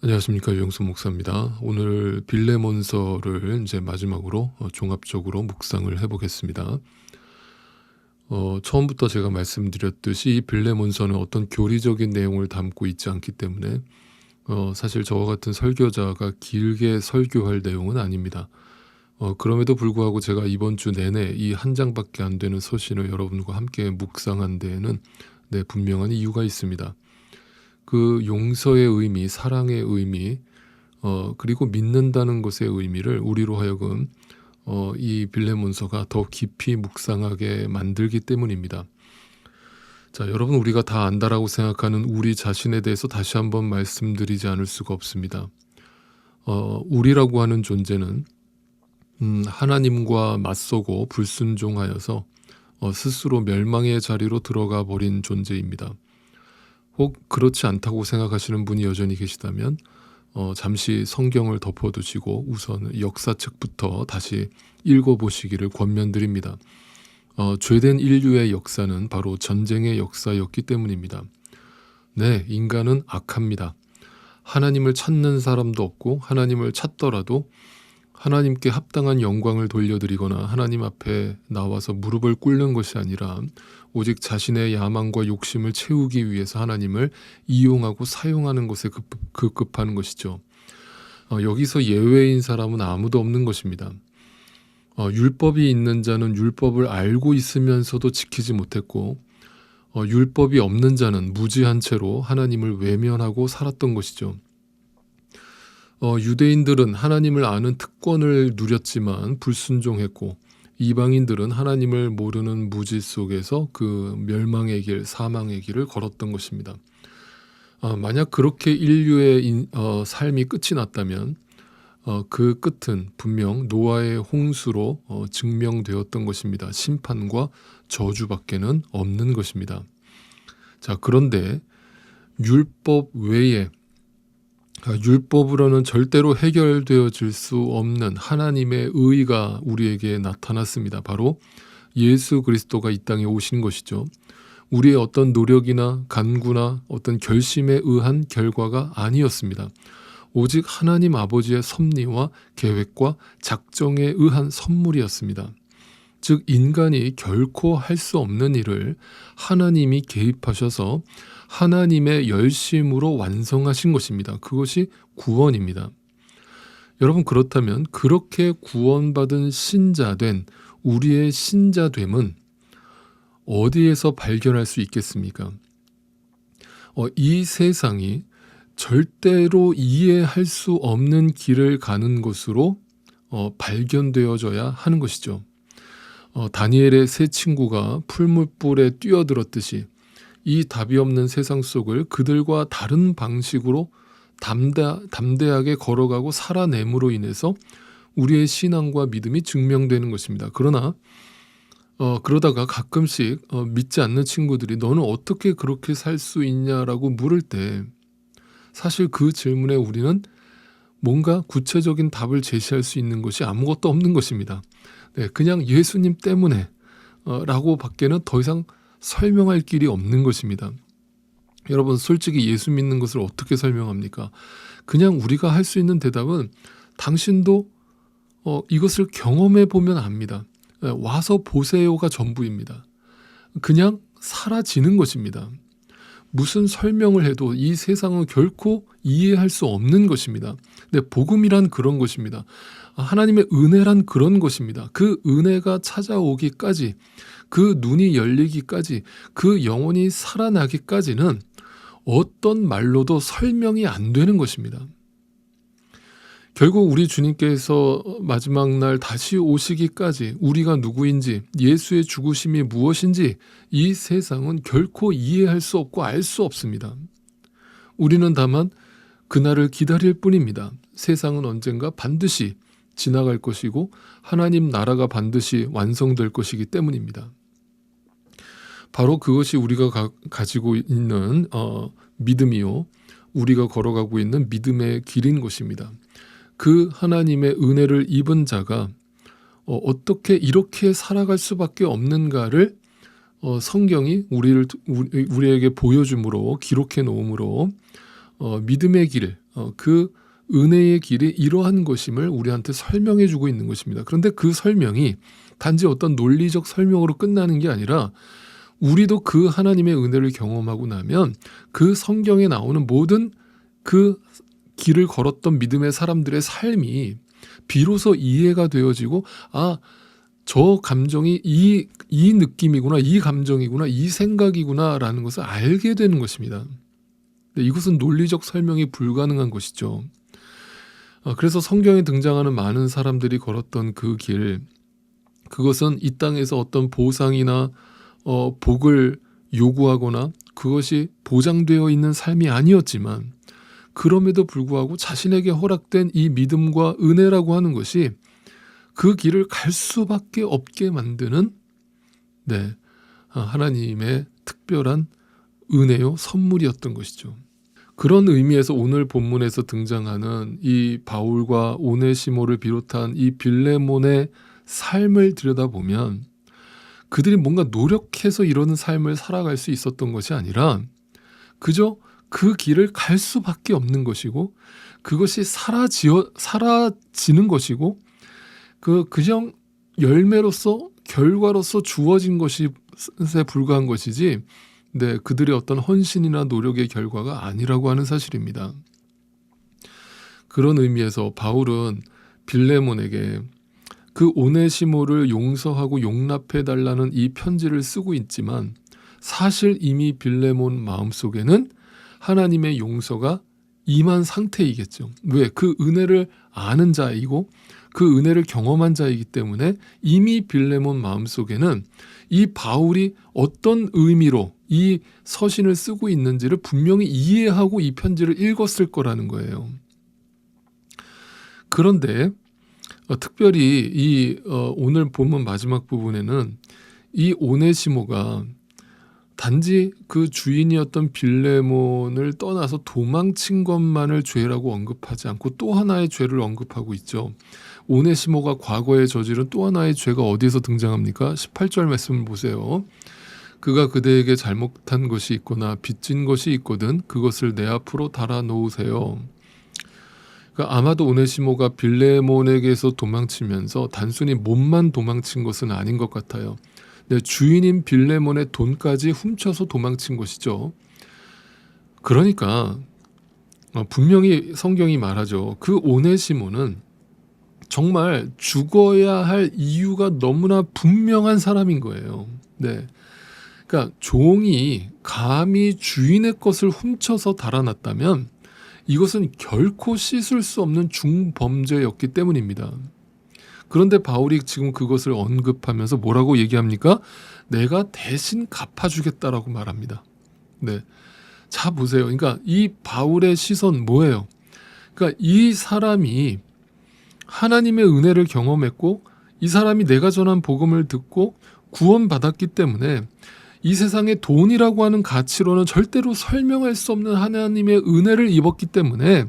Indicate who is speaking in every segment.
Speaker 1: 안녕하십니까, 유영수 목사입니다. 오늘 빌레몬서를 이제 마지막으로 종합적으로 묵상을 해보겠습니다. 처음부터 제가 말씀드렸듯이 이 빌레몬서는 어떤 교리적인 내용을 담고 있지 않기 때문에 사실 저와 같은 설교자가 길게 설교할 내용은 아닙니다. 그럼에도 불구하고 제가 이번 주 내내 이 한 장밖에 안 되는 서신을 여러분과 함께 묵상한 데에는 분명한 이유가 있습니다. 그 용서의 의미, 사랑의 의미, 그리고 믿는다는 것의 의미를 우리로 하여금 이 빌레몬서가 더 깊이 묵상하게 만들기 때문입니다. 자, 여러분, 우리가 다 안다라고 생각하는 우리 자신에 대해서 다시 한번 말씀드리지 않을 수가 없습니다. 우리라고 하는 존재는 하나님과 맞서고 불순종하여서 스스로 멸망의 자리로 들어가 버린 존재입니다. 혹 그렇지 않다고 생각하시는 분이 여전히 계시다면 잠시 성경을 덮어두시고 우선 역사책부터 다시 읽어보시기를 권면드립니다. 죄된 인류의 역사는 바로 전쟁의 역사였기 때문입니다. 네, 인간은 악합니다. 하나님을 찾는 사람도 없고, 하나님을 찾더라도 하나님께 합당한 영광을 돌려드리거나 하나님 앞에 나와서 무릎을 꿇는 것이 아니라 오직 자신의 야망과 욕심을 채우기 위해서 하나님을 이용하고 사용하는 것에 급급하는 것이죠. 여기서 예외인 사람은 아무도 없는 것입니다. 율법이 있는 자는 율법을 알고 있으면서도 지키지 못했고, 율법이 없는 자는 무지한 채로 하나님을 외면하고 살았던 것이죠. 유대인들은 하나님을 아는 특권을 누렸지만 불순종했고, 이방인들은 하나님을 모르는 무지 속에서 그 멸망의 길, 사망의 길을 걸었던 것입니다. 만약 그렇게 인류의 삶이 끝이 났다면 그 끝은 분명 노아의 홍수로 증명되었던 것입니다. 심판과 저주밖에는 없는 것입니다. 자, 그런데 율법 외에 율법으로는 절대로 해결되어질 수 없는 하나님의 의가 우리에게 나타났습니다. 바로 예수 그리스도가 이 땅에 오신 것이죠. 우리의 어떤 노력이나 간구나 어떤 결심에 의한 결과가 아니었습니다. 오직 하나님 아버지의 섭리와 계획과 작정에 의한 선물이었습니다. 즉, 인간이 결코 할 수 없는 일을 하나님이 개입하셔서 하나님의 열심으로 완성하신 것입니다. 그것이 구원입니다. 여러분, 그렇다면 그렇게 구원받은 신자된 우리의 신자됨은 어디에서 발견할 수 있겠습니까? 이 세상이 절대로 이해할 수 없는 길을 가는 것으로 발견되어져야 하는 것이죠. 다니엘의 세 친구가 풀무불에 뛰어들었듯이 이 답이 없는 세상 속을 그들과 다른 방식으로 담대하게 걸어가고 살아냄으로 인해서 우리의 신앙과 믿음이 증명되는 것입니다. 그러나 그러다가 가끔씩 믿지 않는 친구들이 너는 어떻게 그렇게 살 수 있냐라고 물을 때 사실 그 질문에 우리는 뭔가 구체적인 답을 제시할 수 있는 것이 아무것도 없는 것입니다. 그냥 예수님 때문에 라고 밖에는 더 이상 설명할 길이 없는 것입니다. 여러분, 솔직히 예수 믿는 것을 어떻게 설명합니까? 그냥 우리가 할 수 있는 대답은 당신도 이것을 경험해 보면 압니다. 와서 보세요가 전부입니다. 그냥 사라지는 것입니다. 무슨 설명을 해도 이 세상은 결코 이해할 수 없는 것입니다. 근데 복음이란 그런 것입니다. 하나님의 은혜란 그런 것입니다. 그 은혜가 찾아오기까지, 그 눈이 열리기까지, 그 영혼이 살아나기까지는 어떤 말로도 설명이 안 되는 것입니다. 결국 우리 주님께서 마지막 날 다시 오시기까지 우리가 누구인지, 예수의 죽으심이 무엇인지 이 세상은 결코 이해할 수 없고 알 수 없습니다. 우리는 다만 그날을 기다릴 뿐입니다. 세상은 언젠가 반드시 지나갈 것이고 하나님 나라가 반드시 완성될 것이기 때문입니다. 바로 그것이 우리가 가지고 있는 믿음이요, 우리가 걸어가고 있는 믿음의 길인 것입니다. 그 하나님의 은혜를 입은 자가 어떻게 이렇게 살아갈 수밖에 없는가를 성경이 우리에게 보여줌으로, 기록해 놓음으로 믿음의 길, 그 은혜의 길이 이러한 것임을 우리한테 설명해 주고 있는 것입니다. 그런데 그 설명이 단지 어떤 논리적 설명으로 끝나는 게 아니라 우리도 그 하나님의 은혜를 경험하고 나면 그 성경에 나오는 모든 그 길을 걸었던 믿음의 사람들의 삶이 비로소 이해가 되어지고, 저 감정이 이 느낌이구나, 이 감정이구나, 이 생각이구나 라는 것을 알게 되는 것입니다. 이것은 논리적 설명이 불가능한 것이죠. 그래서 성경에 등장하는 많은 사람들이 걸었던 그 길, 그것은 이 땅에서 어떤 보상이나 복을 요구하거나 그것이 보장되어 있는 삶이 아니었지만, 그럼에도 불구하고 자신에게 허락된 이 믿음과 은혜라고 하는 것이 그 길을 갈 수밖에 없게 만드는 하나님의 특별한 은혜요 선물이었던 것이죠. 그런 의미에서 오늘 본문에서 등장하는 이 바울과 오네시모를 비롯한 이 빌레몬의 삶을 들여다보면 그들이 뭔가 노력해서 이러는 삶을 살아갈 수 있었던 것이 아니라 그저 그 길을 갈 수밖에 없는 것이고, 그것이 사라지는 것이고, 그냥 열매로서 결과로서 주어진 것에 불과한 것이지 그들의 어떤 헌신이나 노력의 결과가 아니라고 하는 사실입니다. 그런 의미에서 바울은 빌레몬에게 그 오네시모를 용서하고 용납해달라는 이 편지를 쓰고 있지만, 사실 이미 빌레몬 마음속에는 하나님의 용서가 임한 상태이겠죠. 왜? 그 은혜를 아는 자이고 그 은혜를 경험한 자이기 때문에 이미 빌레몬 마음속에는 이 바울이 어떤 의미로 이 서신을 쓰고 있는지를 분명히 이해하고 이 편지를 읽었을 거라는 거예요. 그런데 특별히 이 오늘 본문 마지막 부분에는 이 오네시모가 단지 그 주인이었던 빌레몬을 떠나서 도망친 것만을 죄라고 언급하지 않고 또 하나의 죄를 언급하고 있죠. 오네시모가 과거에 저지른 또 하나의 죄가 어디에서 등장합니까? 18절 말씀을 보세요. 그가 그대에게 잘못한 것이 있거나 빚진 것이 있거든 그것을 내 앞으로 달아놓으세요. 그러니까 아마도 오네시모가 빌레몬에게서 도망치면서 단순히 몸만 도망친 것은 아닌 것 같아요. 주인인 빌레몬의 돈까지 훔쳐서 도망친 것이죠. 그러니까 분명히 성경이 말하죠. 그 오네시모는 정말 죽어야 할 이유가 너무나 분명한 사람인 거예요. 그러니까 종이 감히 주인의 것을 훔쳐서 달아났다면 이것은 결코 씻을 수 없는 중범죄였기 때문입니다. 그런데 바울이 지금 그것을 언급하면서 뭐라고 얘기합니까? 내가 대신 갚아주겠다라고 말합니다. 자 보세요. 그러니까 이 바울의 시선 뭐예요? 그러니까 이 사람이 하나님의 은혜를 경험했고 이 사람이 내가 전한 복음을 듣고 구원받았기 때문에 이 세상의 돈이라고 하는 가치로는 절대로 설명할 수 없는 하나님의 은혜를 입었기 때문에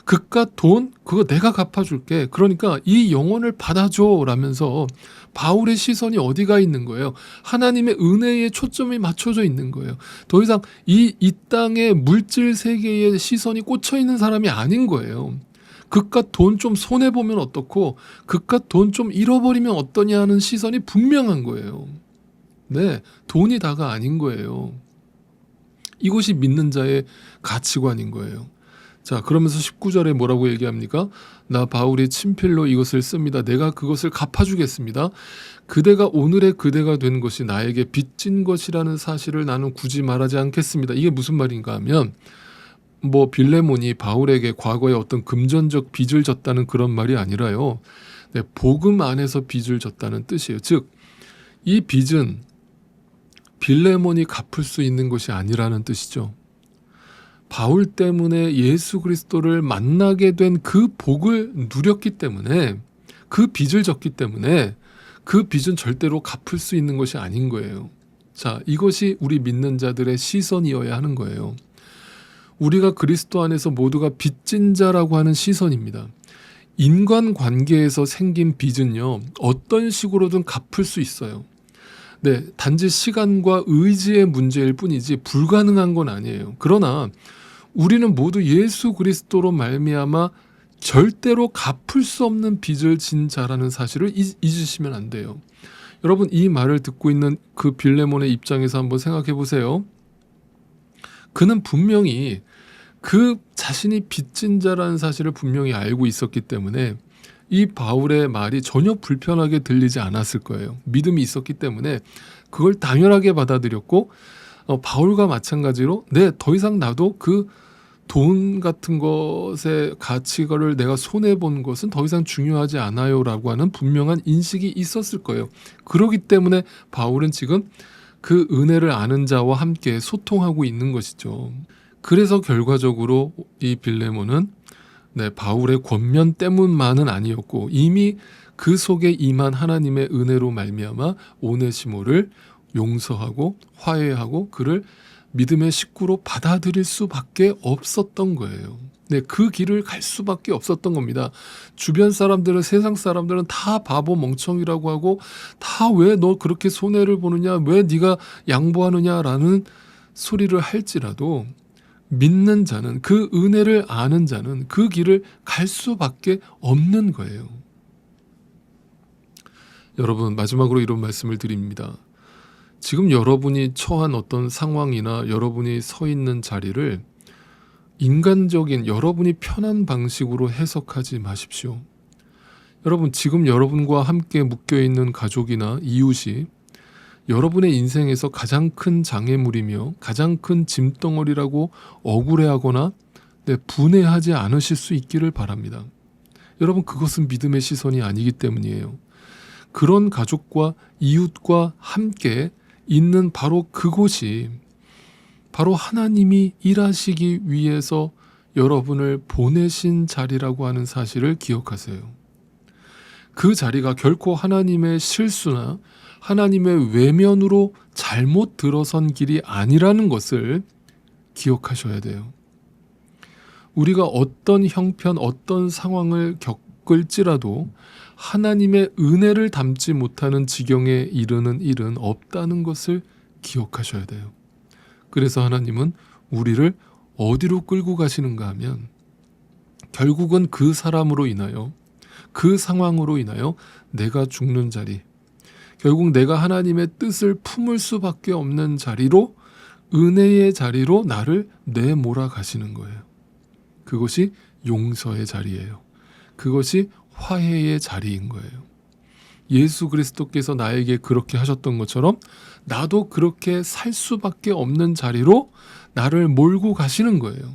Speaker 1: 그깟 돈 그거 내가 갚아줄게. 그러니까 이 영혼을 받아줘 라면서 바울의 시선이 어디가 있는 거예요? 하나님의 은혜에 초점이 맞춰져 있는 거예요. 더 이상 이 땅의 물질 세계에 시선이 꽂혀 있는 사람이 아닌 거예요. 그깟 돈 좀 손해보면 어떻고 그깟 돈 좀 잃어버리면 어떠냐 하는 시선이 분명한 거예요. 돈이 다가 아닌 거예요. 이것이 믿는 자의 가치관인 거예요. 자, 그러면서 19절에 뭐라고 얘기합니까? 나 바울이 친필로 이것을 씁니다. 내가 그것을 갚아주겠습니다. 그대가 오늘의 그대가 된 것이 나에게 빚진 것이라는 사실을 나는 굳이 말하지 않겠습니다. 이게 무슨 말인가 하면 빌레몬이 바울에게 과거에 어떤 금전적 빚을 졌다는 그런 말이 아니라요. 복음 안에서 빚을 졌다는 뜻이에요. 즉, 이 빚은 빌레몬이 갚을 수 있는 것이 아니라는 뜻이죠. 바울 때문에 예수 그리스도를 만나게 된 그 복을 누렸기 때문에 그 빚을 졌기 때문에 그 빚은 절대로 갚을 수 있는 것이 아닌 거예요. 자, 이것이 우리 믿는 자들의 시선이어야 하는 거예요. 우리가 그리스도 안에서 모두가 빚진 자라고 하는 시선입니다. 인간관계에서 생긴 빚은요, 어떤 식으로든 갚을 수 있어요. 단지 시간과 의지의 문제일 뿐이지 불가능한 건 아니에요. 그러나 우리는 모두 예수 그리스도로 말미암아 절대로 갚을 수 없는 빚을 진 자라는 사실을 잊으시면 안 돼요. 여러분, 이 말을 듣고 있는 그 빌레몬의 입장에서 한번 생각해 보세요. 그는 분명히 그 자신이 빚진 자라는 사실을 분명히 알고 있었기 때문에 이 바울의 말이 전혀 불편하게 들리지 않았을 거예요. 믿음이 있었기 때문에 그걸 당연하게 받아들였고, 바울과 마찬가지로 더 이상 나도 그 돈 같은 것의 가치를 내가 손해본 것은 더 이상 중요하지 않아요 라고 하는 분명한 인식이 있었을 거예요. 그렇기 때문에 바울은 지금 그 은혜를 아는 자와 함께 소통하고 있는 것이죠. 그래서 결과적으로 이 빌레몬은 바울의 권면 때문만은 아니었고 이미 그 속에 임한 하나님의 은혜로 말미암아 오네시모를 용서하고 화해하고 그를 믿음의 식구로 받아들일 수밖에 없었던 거예요. 그 길을 갈 수밖에 없었던 겁니다. 주변 사람들은, 세상 사람들은 다 바보 멍청이라고 하고 다 왜 너 그렇게 손해를 보느냐, 왜 네가 양보하느냐라는 소리를 할지라도 믿는 자는, 그 은혜를 아는 자는 그 길을 갈 수밖에 없는 거예요. 여러분, 마지막으로 이런 말씀을 드립니다. 지금 여러분이 처한 어떤 상황이나 여러분이 서 있는 자리를 인간적인 여러분이 편한 방식으로 해석하지 마십시오. 여러분, 지금 여러분과 함께 묶여있는 가족이나 이웃이 여러분의 인생에서 가장 큰 장애물이며 가장 큰 짐덩어리라고 억울해하거나 분해하지 않으실 수 있기를 바랍니다. 여러분, 그것은 믿음의 시선이 아니기 때문이에요. 그런 가족과 이웃과 함께 있는 바로 그곳이 바로 하나님이 일하시기 위해서 여러분을 보내신 자리라고 하는 사실을 기억하세요. 그 자리가 결코 하나님의 실수나 하나님의 외면으로 잘못 들어선 길이 아니라는 것을 기억하셔야 돼요. 우리가 어떤 형편, 어떤 상황을 겪을지라도 하나님의 은혜를 담지 못하는 지경에 이르는 일은 없다는 것을 기억하셔야 돼요. 그래서 하나님은 우리를 어디로 끌고 가시는가 하면 결국은 그 사람으로 인하여, 그 상황으로 인하여 내가 죽는 자리, 결국 내가 하나님의 뜻을 품을 수밖에 없는 자리로, 은혜의 자리로 나를 내몰아 가시는 거예요. 그것이 용서의 자리예요. 그것이 화해의 자리인 거예요. 예수 그리스도께서 나에게 그렇게 하셨던 것처럼 나도 그렇게 살 수밖에 없는 자리로 나를 몰고 가시는 거예요.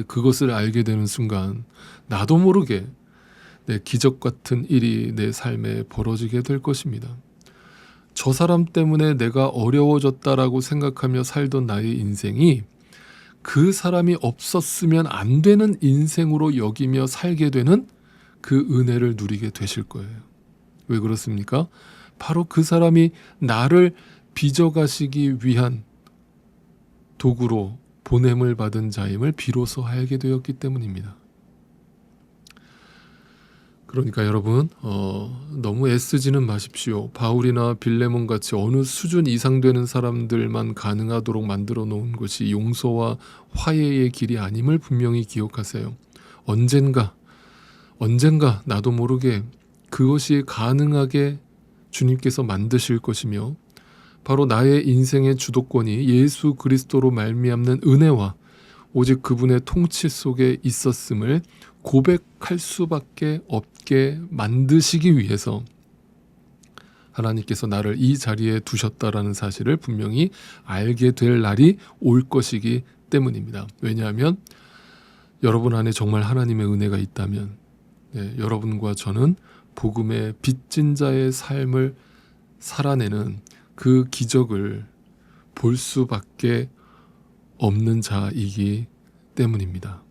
Speaker 1: 그것을 알게 되는 순간 나도 모르게 기적 같은 일이 내 삶에 벌어지게 될 것입니다. 저 사람 때문에 내가 어려워졌다라고 생각하며 살던 나의 인생이 그 사람이 없었으면 안 되는 인생으로 여기며 살게 되는 그 은혜를 누리게 되실 거예요. 왜 그렇습니까? 바로 그 사람이 나를 빚어가시기 위한 도구로 보냄을 받은 자임을 비로소 알게 되었기 때문입니다. 그러니까 여러분, 너무 애쓰지는 마십시오. 바울이나 빌레몬 같이 어느 수준 이상 되는 사람들만 가능하도록 만들어 놓은 것이 용서와 화해의 길이 아님을 분명히 기억하세요. 언젠가 나도 모르게 그것이 가능하게 주님께서 만드실 것이며 바로 나의 인생의 주도권이 예수 그리스도로 말미암는 은혜와 오직 그분의 통치 속에 있었음을 고백할 수밖에 없게 만드시기 위해서 하나님께서 나를 이 자리에 두셨다라는 사실을 분명히 알게 될 날이 올 것이기 때문입니다. 왜냐하면 여러분 안에 정말 하나님의 은혜가 있다면 여러분과 저는 복음의 빚진 자의 삶을 살아내는 그 기적을 볼 수밖에 없는 자이기 때문입니다.